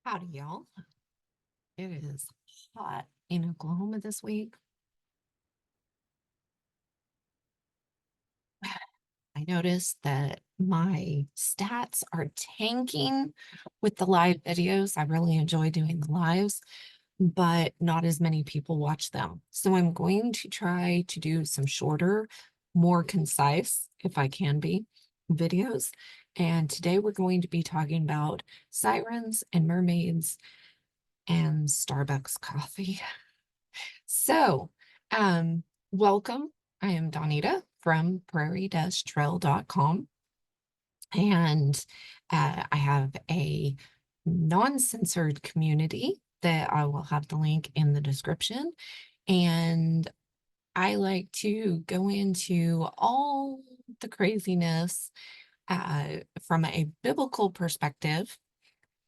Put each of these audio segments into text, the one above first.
Howdy, y'all. It is hot in Oklahoma this week. I noticed that my stats are tanking with the live videos. I really enjoy doing the lives, but not as many people watch them. So I'm going to try to do some shorter, more concise, if I can be, videos. And today we're going to be talking about sirens and mermaids and Starbucks coffee. So, welcome. I am Donita from prairie-trail.com, and I have a non-censored community that I will have the link in the description. And I like to go into all the craziness from a biblical perspective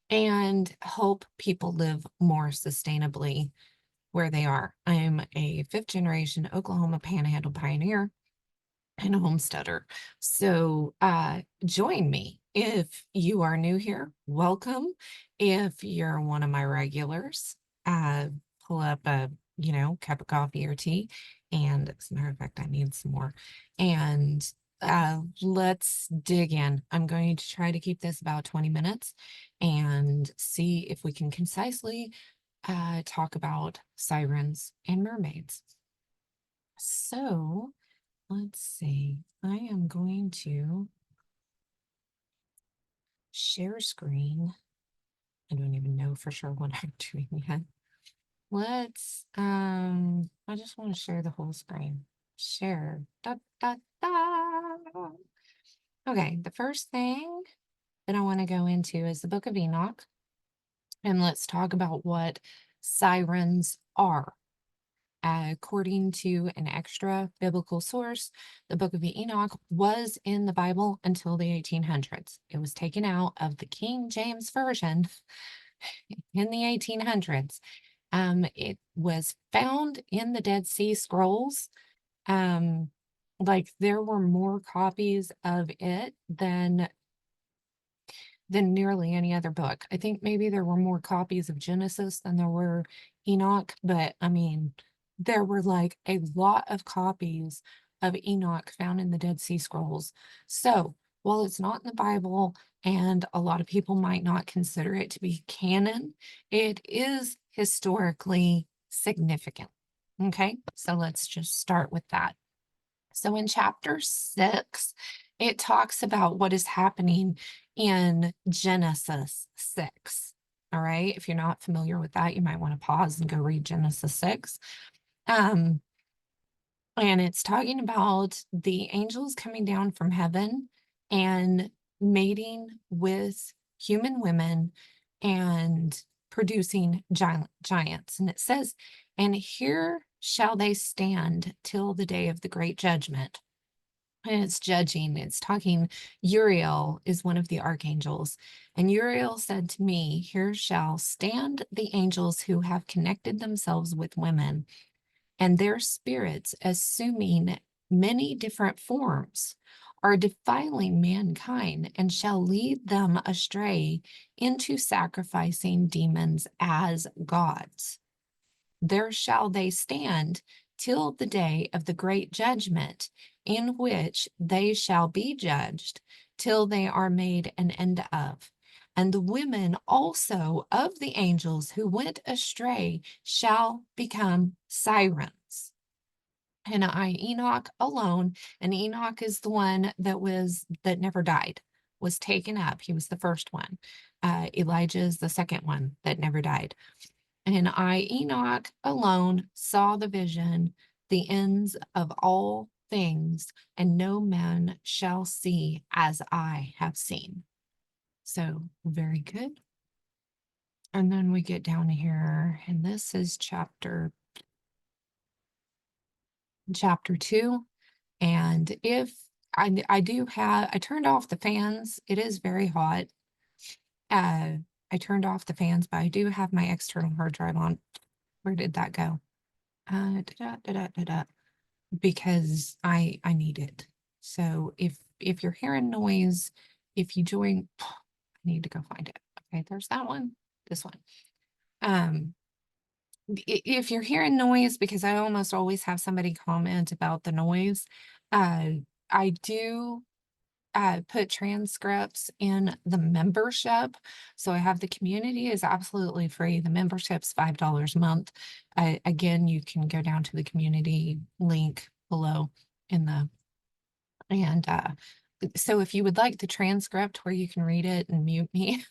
and help people live more sustainably where they are. I'm a fifth generation Oklahoma Panhandle pioneer and a homesteader. So join me. If you are new here, welcome. If you're one of my regulars, uh, pull up a cup of coffee or tea. And as a matter of fact, I need some more. And let's dig in. I'm going to try to keep this about 20 minutes and see if we can concisely talk about sirens and mermaids. So let's see. I am going to share screen. I don't even know for sure what I'm doing yet. I just want to share the whole screen. Share. Da, da, da. Okay, the first thing that I want to go into is the Book of Enoch. And let's talk about what sirens are. According to an extra biblical source, the Book of Enoch was in the Bible until the 1800s. It was taken out of the King James Version in the 1800s. It was found in the Dead Sea Scrolls. Like there were more copies of it than nearly any other book. I think maybe there were more copies of Genesis than there were Enoch, but I mean, there were like a lot of copies of Enoch found in the Dead Sea Scrolls. So while it's not in the Bible and a lot of people might not consider it to be canon, it is historically significant. Okay, so let's just start with that. So in chapter 6, it talks about what is happening in Genesis 6. All right. If you're not familiar with that, you might want to pause and go read Genesis 6. And it's talking about the angels coming down from heaven and mating with human women and producing giants. And it says, and here shall they stand till the day of the great judgment. And it's judging, it's talking. Uriel is one of the archangels. And Uriel said to me, here shall stand the angels who have connected themselves with women, and their spirits, assuming many different forms, are defiling mankind and shall lead them astray into sacrificing demons as gods. There shall they stand till the day of the great judgment, in which they shall be judged till they are made an end of. And the women also of the angels who went astray shall become sirens. And Enoch alone, and Enoch is the one that never died, was taken up. He was the first one. Elijah is the second one that never died. And Enoch alone saw the vision, the ends of all things, and no man shall see as I have seen. So very good. And then we get down here, and this is chapter 2. And if I turned off the fans, it is very hot. I turned off the fans, but I do have my external hard drive on. Where did that go? Because I need it. So if you're hearing noise, if you join, I need to go find it. Okay, there's that one. this one. If you're hearing noise, because I almost always have somebody comment about the noise, I do put transcripts in the membership. So I have the community is absolutely free. The membership's $5 a month. Again, you can go down to the community link below in the, and so if you would like the transcript where you can read it and mute me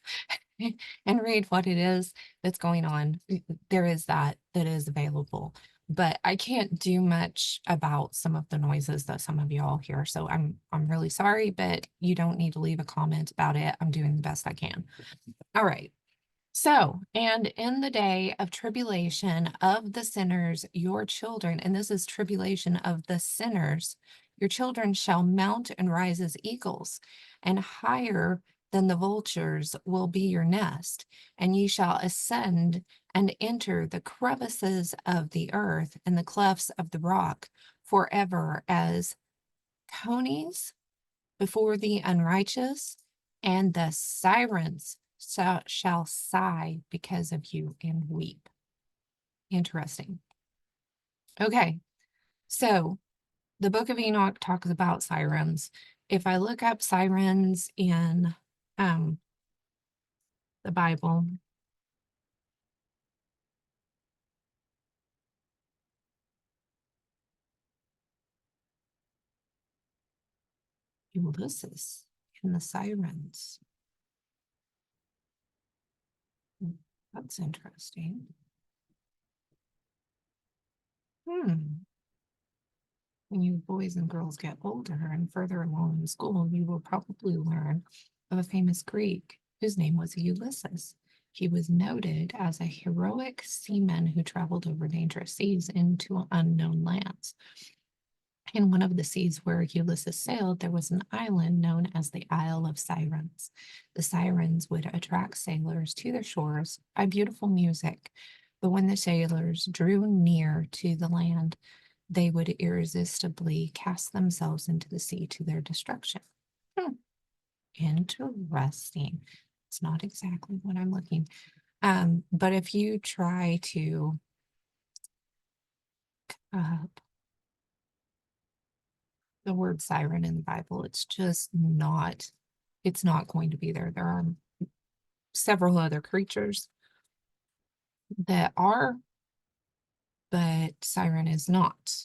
and read what it is that's going on, there is that is available. But I can't do much about some of the noises that some of y'all hear. So I'm really sorry, but you don't need to leave a comment about it. I'm doing the best I can. All right. So, and in the day of tribulation of the sinners, your children, and this is tribulation of the sinners, your children shall mount and rise as eagles, and higher than the vultures will be your nest, and ye shall ascend and enter the crevices of the earth and the clefts of the rock forever as conies before the unrighteous, and the sirens shall sigh because of you and weep. Interesting. Okay, so the Book of Enoch talks about sirens. If I look up sirens in the Bible, Ulysses and the sirens. That's interesting. When you boys and girls get older and further along in school, you will probably learn of a famous Greek whose name was Ulysses. He was noted as a heroic seaman who traveled over dangerous seas into unknown lands. In one of the seas where Ulysses sailed, there was an island known as the Isle of Sirens. The sirens would attract sailors to their shores by beautiful music, but when the sailors drew near to the land, they would irresistibly cast themselves into the sea to their destruction. Interesting. It's not exactly what I'm looking. But if you try to the word siren in the Bible, it's just not, it's not going to be there. There are several other creatures that are, but siren is not.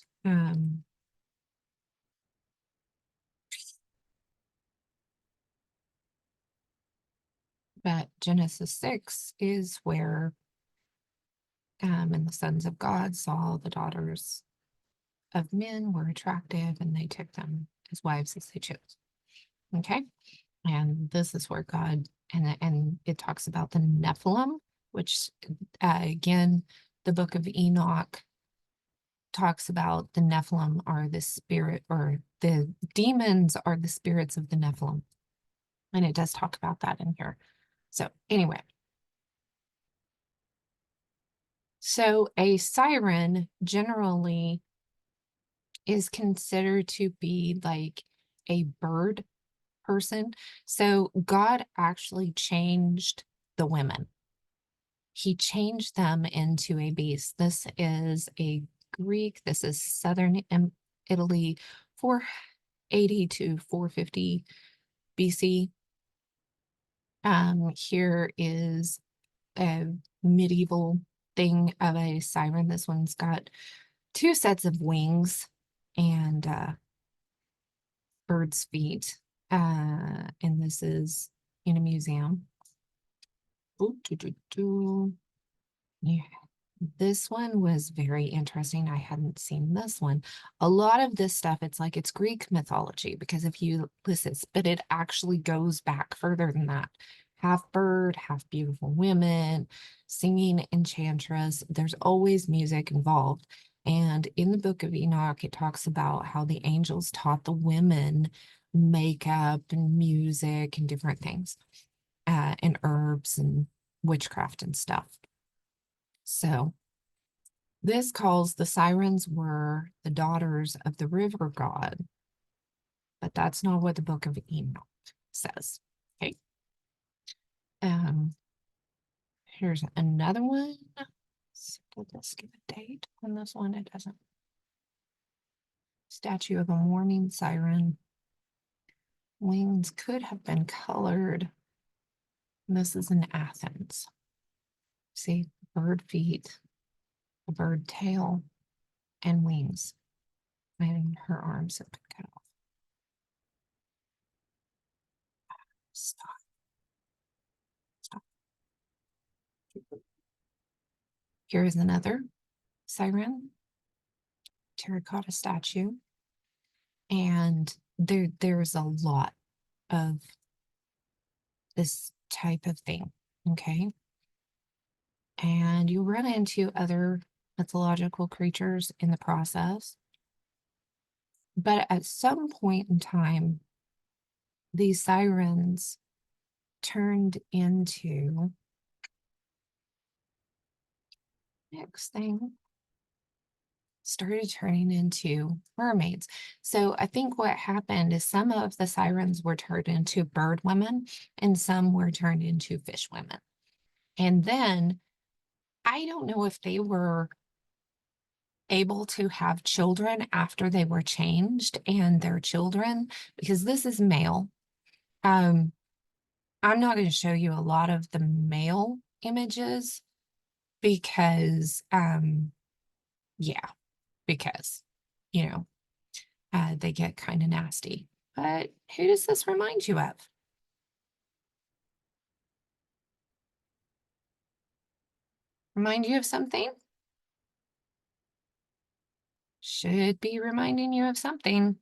But Genesis 6 is where and the sons of God saw the daughters of men were attractive and they took them as wives as they chose. Okay. And this is where God, and it talks about the Nephilim, which again, the Book of Enoch talks about the Nephilim are the spirit, or the demons are the spirits of the Nephilim. And it does talk about that in here. So anyway, so a siren generally is considered to be like a bird person. So God actually changed the women. He changed them into a beast. This is a Greek. This is southern Italy, 480 to 450 BC. Here is a medieval thing of a siren. This one's got two sets of wings and bird's feet. And this is in a museum. Yeah. This one was very interesting. I hadn't seen this one. A lot of this stuff, it's like it's Greek mythology, because if you listen, but it actually goes back further than that. Half bird, half beautiful women, singing enchantress. There's always music involved. And in the Book of Enoch, it talks about how the angels taught the women makeup and music and different things, and herbs and witchcraft and stuff. So this calls the sirens were the daughters of the river god, but that's not what the Book of Enoch says. Okay. Here's another one. Did this give a date on this one? It doesn't. Statue of a warming siren. Wings could have been colored. This is in Athens. See, bird feet, a bird tail, and wings. And her arms have been cut off. Stop. Stop. Here's another siren, terracotta statue. And there's a lot of this type of thing, okay? And you run into other mythological creatures in the process. But at some point in time, these sirens turned into, next thing, started turning into mermaids. So I think what happened is some of the sirens were turned into bird women and some were turned into fish women. And then I don't know if they were able to have children after they were changed and their children, because this is male. I'm not going to show you a lot of the male images because, yeah, because, you know, they get kind of nasty. But who does this remind you of? Remind you of something? Should be reminding you of something.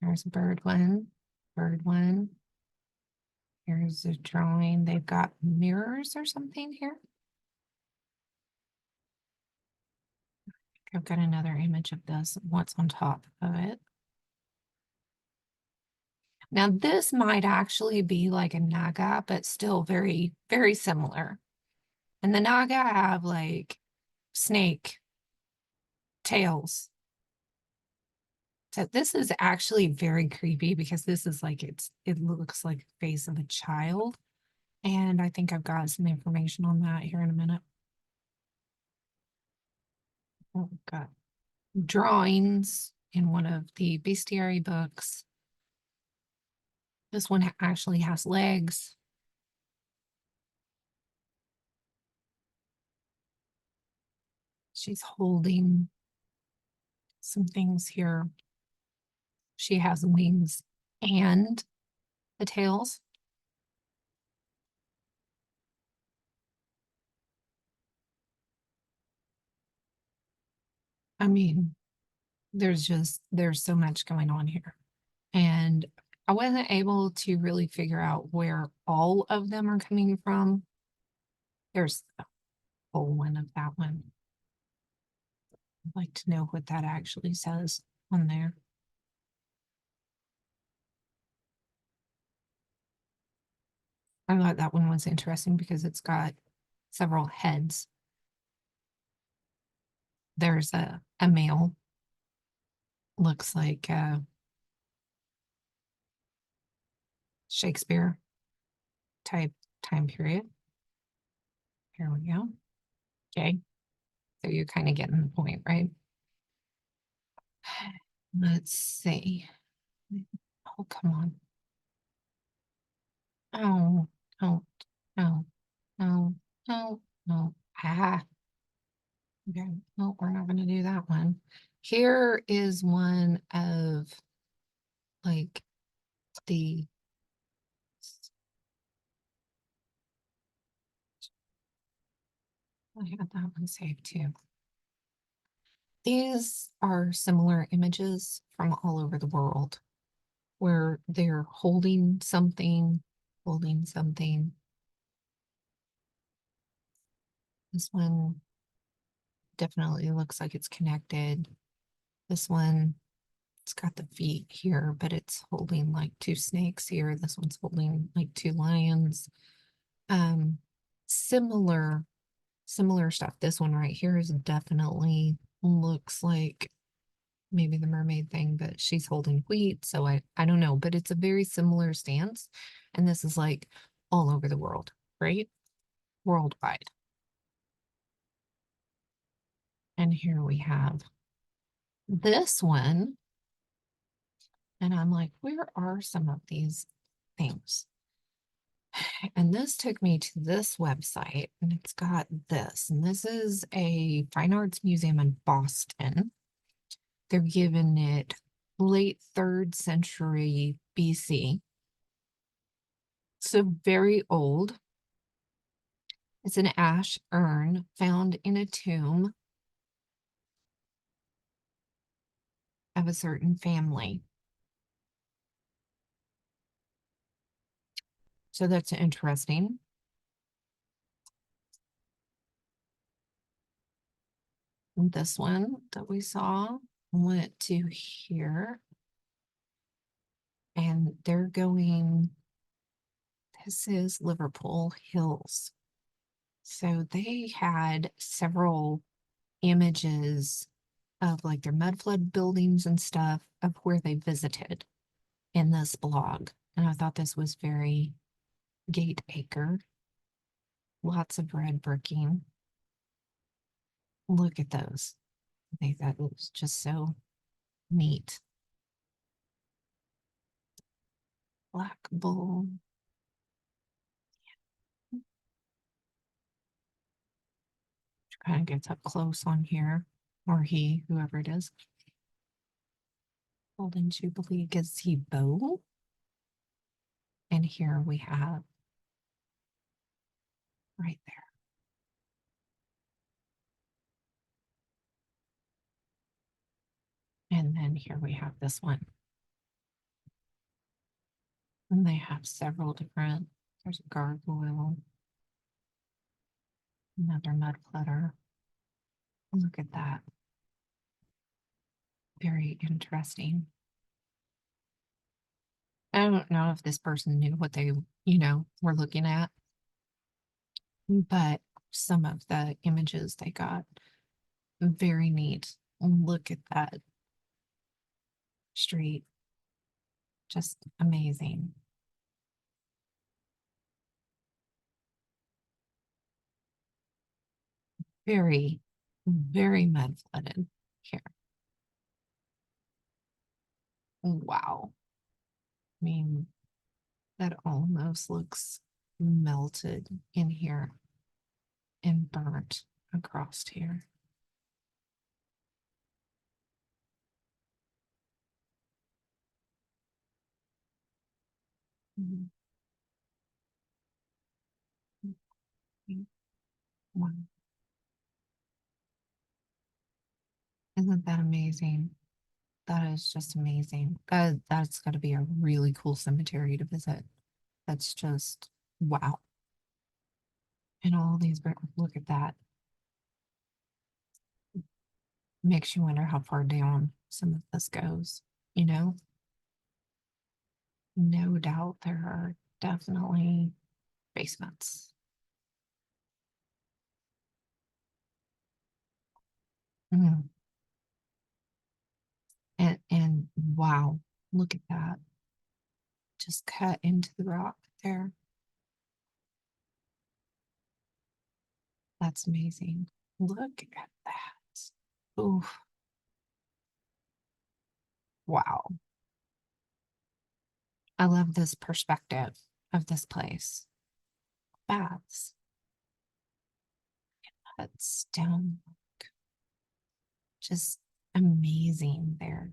There's a bird one, bird one. Here's a drawing. They've got mirrors or something here. I've got another image of this, what's on top of it. Now this might actually be like a naga, but still very, very similar. And the naga have like snake tails. So this is actually very creepy because this is like, it looks like the face of a child. And I think I've got some information on that here in a minute. Oh, got drawings in one of the bestiary books. This one actually has legs. She's holding some things here. She has wings and the tails. I mean, there's so much going on here. And I wasn't able to really figure out where all of them are coming from. There's a whole one of that one. I'd like to know what that actually says on there. I thought that one was interesting because it's got several heads. There's a male, looks like Shakespeare type time period. Here we go. Okay, so you're kind of getting the point, right? Let's see. Oh, come on. Oh, no, no, no, no, no. Ah. Okay, no, we're not going to do that one. Here is one of like the I had that one saved too. These are similar images from all over the world where they're holding something, holding something. This one definitely looks like it's connected. This one, it's got the feet here, but it's holding like two snakes here. This one's holding like two lions. Similar stuff. This one right here is definitely looks like maybe the mermaid thing, but she's holding wheat. So I don't know, but it's a very similar stance. And this is like all over the world, right? worldwide. And here we have this one. And I'm like, where are some of these things? And this took me to this website, and it's got this. And this is a fine arts museum in Boston. They're giving it late 3rd century BC. So very old. It's an ash urn found in a tomb of a certain family. So that's interesting. And this one that we saw went to here. And they're going, this is Liverpool Hills. So they had several images of like their mudflood buildings and stuff of where they visited in this blog. And I thought this was very Gate Acre. Lots of red bricking. Look at those. I think that was just so neat. Black bull. Kind of gets up close on here, or he, whoever it is. Golden Jubilee gazebo. And here we have right there. And then here we have this one. And they have several different, there's a gargoyle, another mud flutter. Look at that. Very interesting. I don't know if this person knew what they, were looking at, but some of the images they got, very neat. Look at that street. Just amazing. Very, very mud flooded here. Wow. I mean, that almost looks melted in here and burnt across here. One. Isn't that amazing? That is just amazing. That's got to be a really cool cemetery to visit. That's just wow. And all these, look at that. Makes you wonder how far down some of this goes, you know? No doubt there are definitely basements. Mm. And wow, look at that. Just cut into the rock there. That's amazing. Look at that. Ooh. Wow. I love this perspective of this place. Baths. That's down. Just amazing there.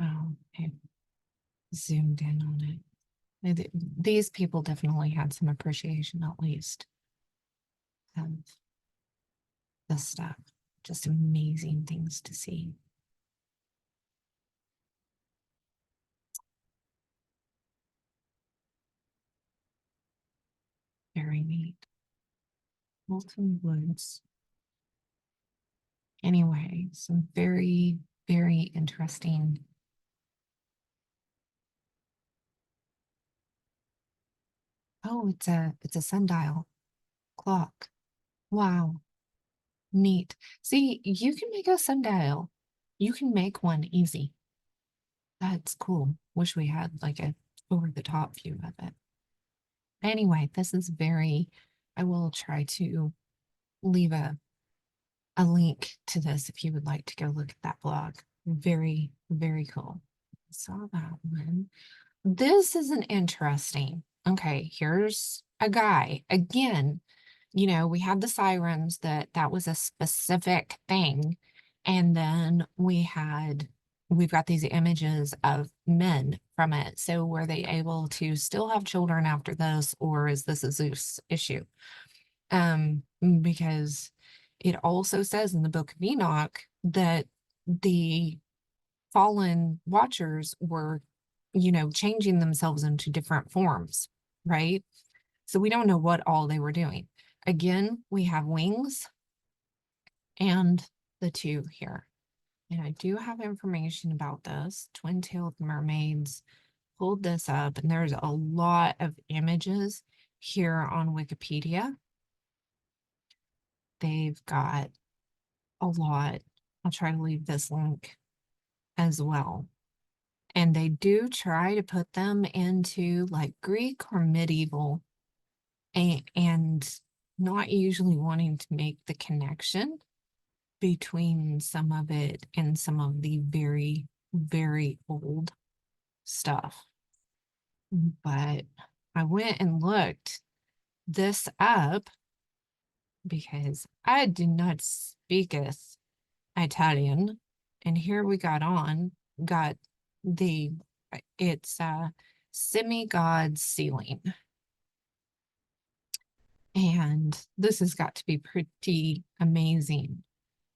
Oh, I zoomed in on it. These people definitely had some appreciation, at least, of this stuff. Just amazing things to see. Very neat. Molten Woods. Anyway, some very, very interesting. Oh, it's a sundial clock. Wow. Neat. See, you can make a sundial. You can make one easy. That's cool. Wish we had like a over the top view of it. Anyway, this is very, I will try to leave a link to this if you would like to go look at that blog. Very, very cool. Saw that one. This is an interesting. Okay, here's a guy. Again, you know, we had the sirens that was a specific thing. And then we've got these images of men from it. So were they able to still have children after this, or is this a Zeus issue? Because it also says in the Book of Enoch that the fallen watchers were, you know, changing themselves into different forms, right? So we don't know what all they were doing. Again, we have wings and the two here. And I do have information about this. Twin-tailed mermaids. Pulled this up, and there's a lot of images here on Wikipedia. They've got a lot. I'll try to leave this link as well. And they do try to put them into like Greek or medieval, and not usually wanting to make the connection between some of it and some of the very, very old stuff. But I went and looked this up because I do not speaketh Italian. And here we got the, it's semi-god ceiling. And this has got to be pretty amazing.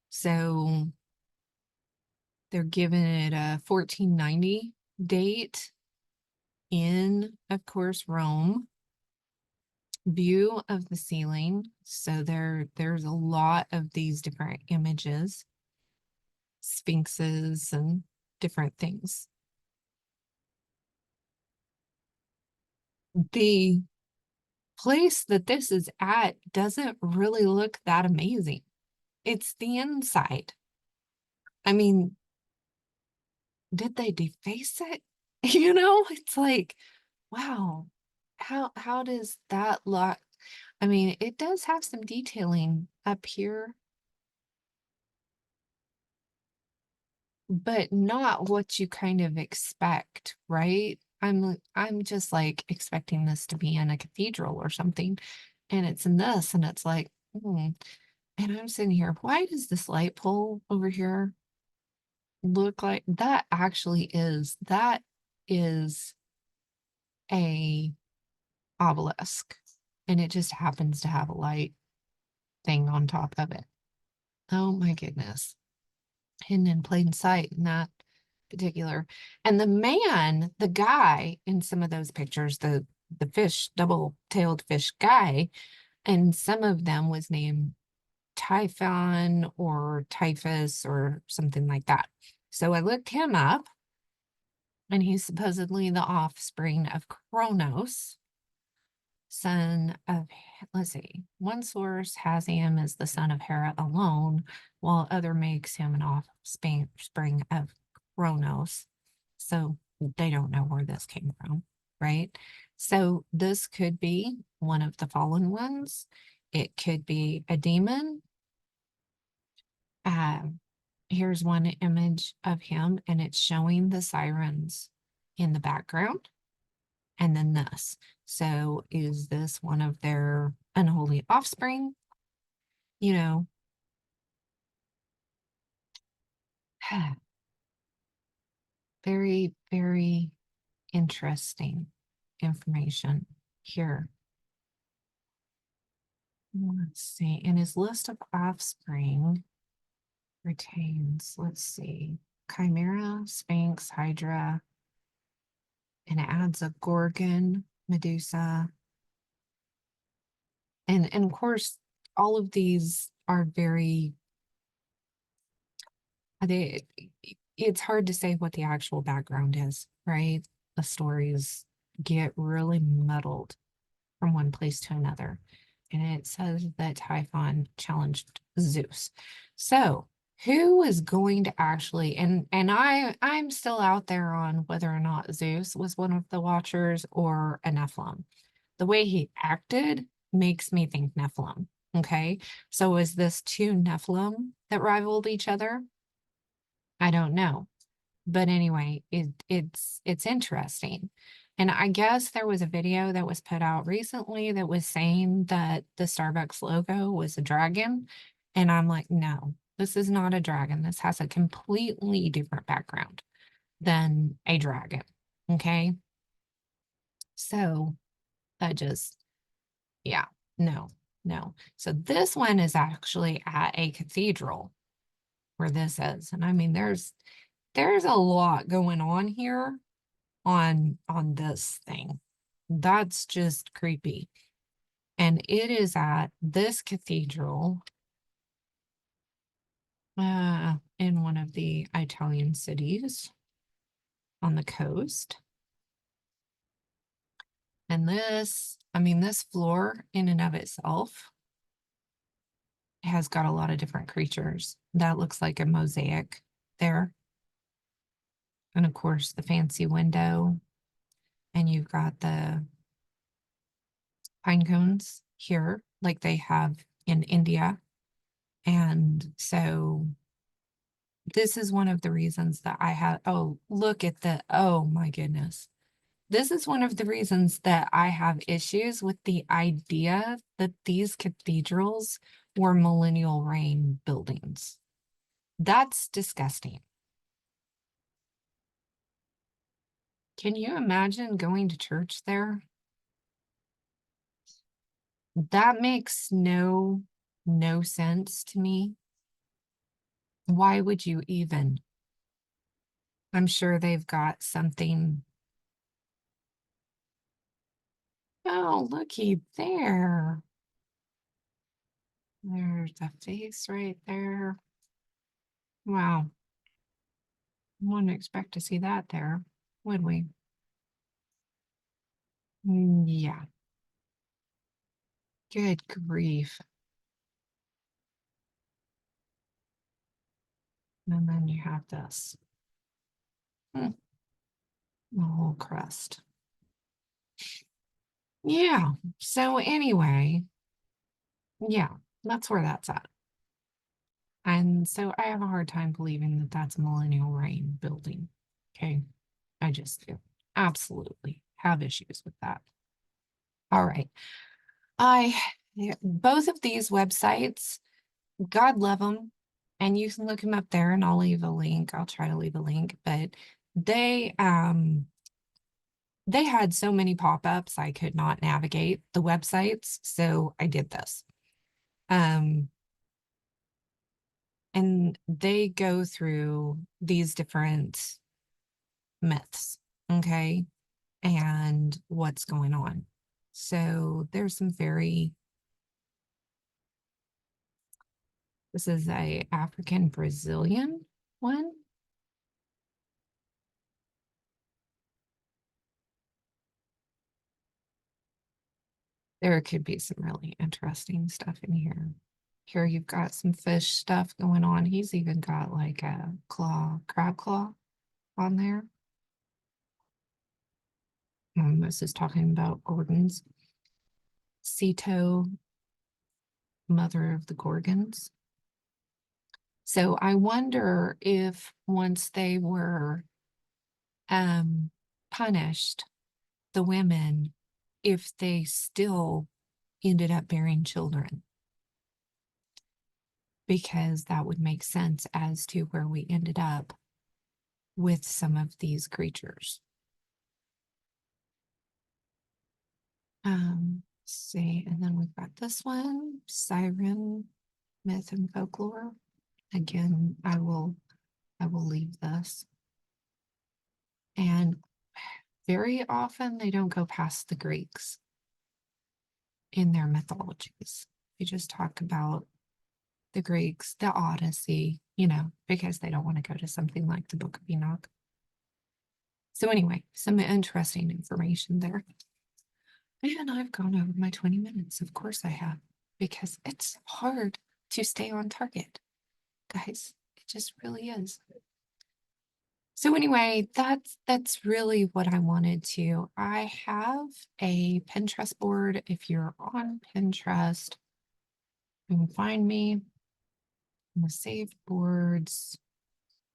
So they're giving it a 1490 date in, of course, Rome. View of the ceiling. So there's a lot of these different images, sphinxes and different things. The place that this is at doesn't really look that amazing. It's the inside. I mean, did they deface it? You know, it's like, wow, how does that look? I mean, it does have some detailing up here, but not what you kind of expect, right? I'm just like expecting this to be in a cathedral or something, and it's in this, and it's like, and I'm sitting here, why does this light pole over here look like that? That is a obelisk, and it just happens to have a light thing on top of it. Oh my goodness. Hidden in plain sight in that particular. And the guy in some of those pictures, the fish, double-tailed fish guy, and some of them was named Typhon or Typhus or something like that. So I looked him up, and he's supposedly the offspring of Kronos, son of, let's see, one source has him as the son of Hera alone, while other makes him an offspring of Kronos. So they don't know where this came from, right? So this could be one of the fallen ones. It could be a demon. Here's one image of him, and it's showing the sirens in the background. And then this. So is this one of their unholy offspring? You know, very, very interesting information here. Let's see. And his list of offspring retains, let's see, Chimera, Sphinx, Hydra, and it adds a Gorgon, Medusa. And of course, all of these are very, it's hard to say what the actual background is, right? The stories get really muddled from one place to another. And it says that Typhon challenged Zeus. So who is going to actually, and I'm still out there on whether or not Zeus was one of the watchers or a Nephilim. The way he acted makes me think Nephilim. Okay, so is this two Nephilim that rivaled each other? I don't know. But anyway, it's interesting. And I guess there was a video that was put out recently that was saying that the Starbucks logo was a dragon. And I'm like, no, this is not a dragon. This has a completely different background than a dragon. Okay. So that just, yeah, no, no. So this one is actually at a cathedral where this is. And I mean, there's a lot going on here on this thing. That's just creepy. And it is at this cathedral in one of the Italian cities on the coast. And this, I mean, this floor in and of itself has got a lot of different creatures. That looks like a mosaic there. And of course, the fancy window. And you've got the pine cones here, like they have in India. And so this is one of the reasons that I have, oh, look at the, oh my goodness. This is one of the reasons that I have issues with the idea that these cathedrals were millennial reign buildings. That's disgusting. Can you imagine going to church there? That makes no sense to me. Why would you even? I'm sure they've got something. Oh, looky there. There's a face right there. Wow. Wouldn't expect to see that there, would we? Yeah. Good grief. And then you have this. The whole crust. Yeah. So anyway, yeah, that's where that's at. And so I have a hard time believing that that's a millennial reign building. Okay. I just feel absolutely have issues with that. All right. Both of these websites, God love them. And you can look them up there and I'll leave a link. I'll try to leave a link, but they had so many pop-ups I could not navigate the websites. So I did this. And they go through these different myths, okay, and what's going on. So there's some this is a African Brazilian one. There could be some really interesting stuff in here. Here you've got some fish stuff going on. He's even got like a crab claw on there. This is talking about Gordon's Ceto, mother of the Gorgons. So I wonder if once they were punished, the women, if they still ended up bearing children. Because that would make sense as to where we ended up with some of these creatures. See, and then we've got this one, Siren Myth and Folklore. Again, I will leave this. And very often they don't go past the Greeks in their mythologies. They just talk about the Greeks, the Odyssey, you know, because they don't want to go to something like the Book of Enoch. So anyway, some interesting information there. And I've gone over my 20 minutes. Of course I have, because it's hard to stay on target, guys. It just really is. So anyway, that's really what I wanted to. I have a Pinterest board. If you're on Pinterest, you can find me in the saved boards.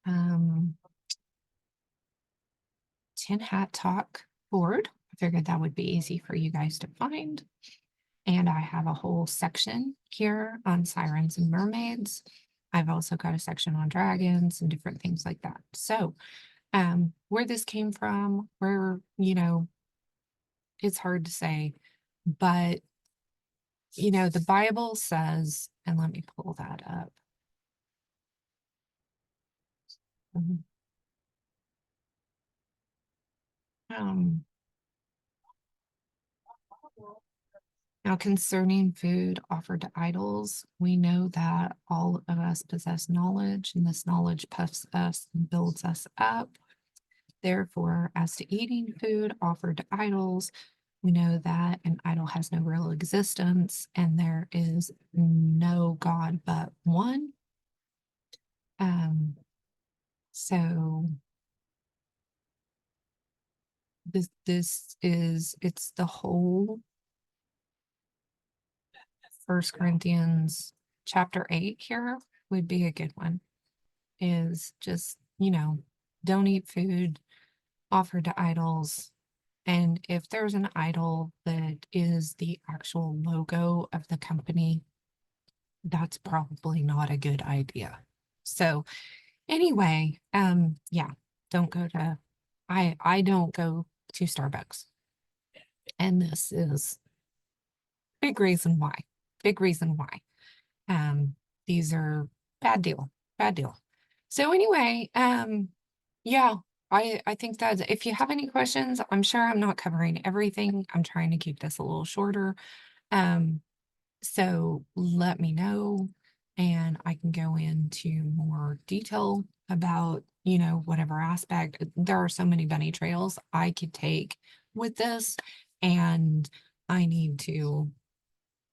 10 Hat Talk board. I figured that would be easy for you guys to find. And I have a whole section here on sirens and mermaids. I've also got a section on dragons and different things like that. So where this came from, where, it's hard to say, but, the Bible says, and let me pull that up. Um, Now, concerning food offered to idols, we know that all of us possess knowledge, and this knowledge puffs us and builds us up. Therefore, as to eating food offered to idols, we know that an idol has no real existence, and there is no God but one. So it's the whole First Corinthians chapter 8 here would be a good one. Is just, don't eat food offered to idols. And if there's an idol that is the actual logo of the company, that's probably not a good idea. So anyway, yeah, don't go to, I don't go to Starbucks. And this is big reason why. Big reason why. These are bad deal. So anyway, yeah, I think that if you have any questions, I'm sure I'm not covering everything. I'm trying to keep this a little shorter. So let me know and I can go into more detail about, whatever aspect. There are so many bunny trails I could take with this, and I need to,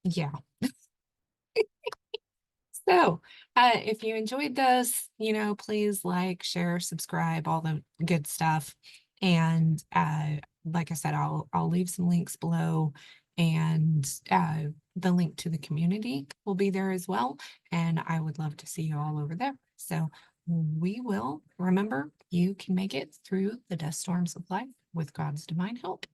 yeah. So, if you enjoyed this, please like, share, subscribe, all the good stuff. And like I said, I'll leave some links below, and the link to the community will be there as well. And I would love to see you all over there. So we will remember, you can make it through the dust storms of life with God's divine help.